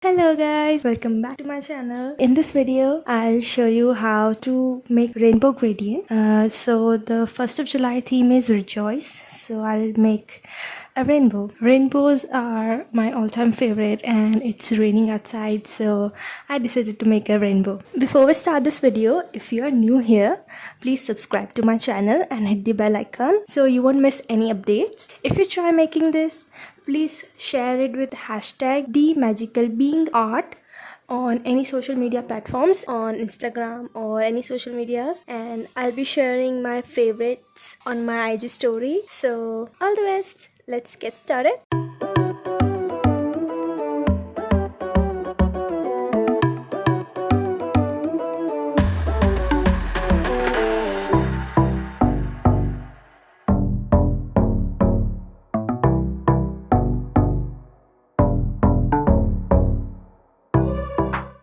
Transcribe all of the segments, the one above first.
Hello guys, welcome back to my channel. In this video, I'll show you how to make rainbow gradient. So the 1st of July theme is rejoice. So I'll make a rainbow. Rainbows are my all-time favorite and it's raining outside, so I decided to make a rainbow. Before we start this video, if you are new here, please subscribe to my channel and hit the bell icon so you won't miss any updates. If you try making this, please share it with hashtag #TheMagicalBeingArt on any social media platforms, on Instagram or any social medias, and I'll be sharing my favorites on my IG story. So all the best, let's get started.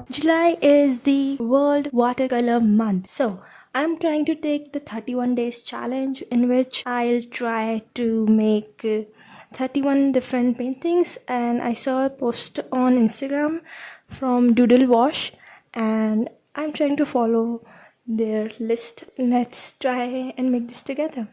July is the World Watercolor Month. So I'm trying to take the 31 days challenge in which I'll try to make 31 different paintings, and I saw a post on Instagram from Doodle Wash and I'm trying to follow their list. Let's try and make this together.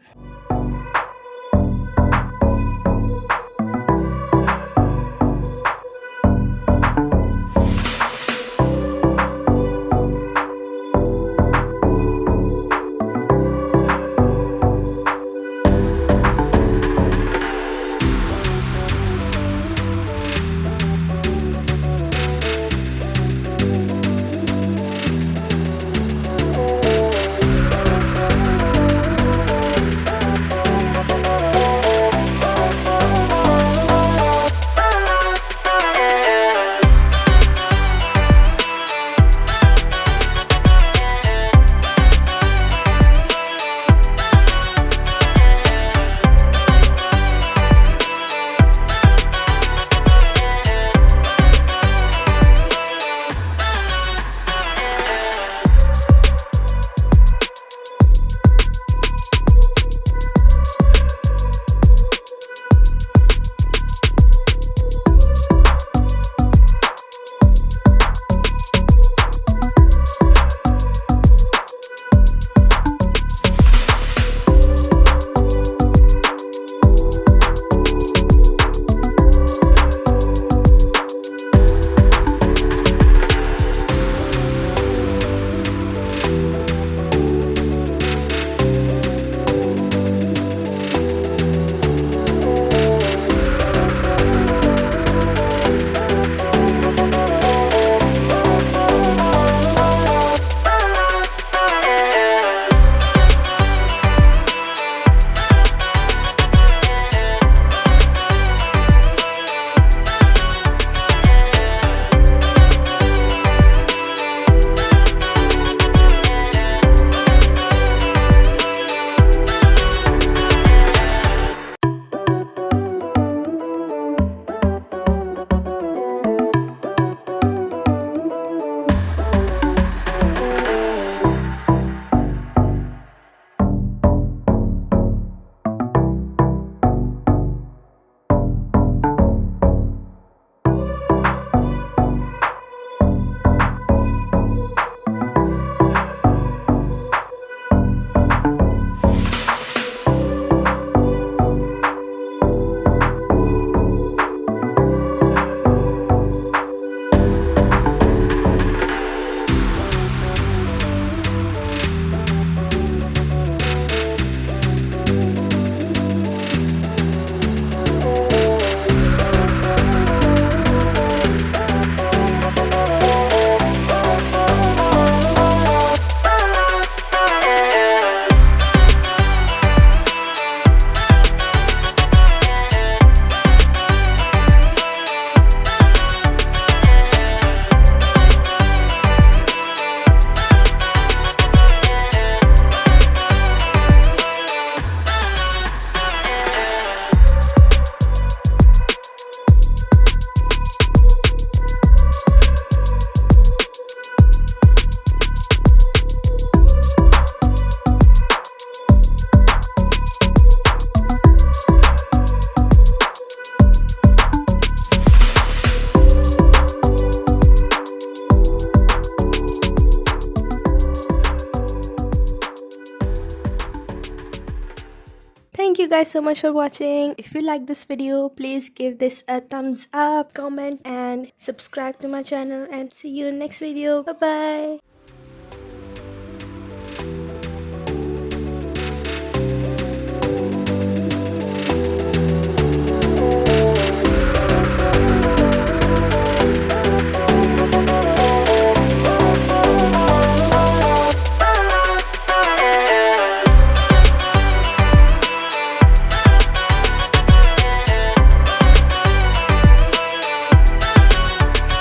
guys so much for watching. If you like this video, please give this a thumbs up, comment and subscribe to my channel, and see you in next video. Bye bye.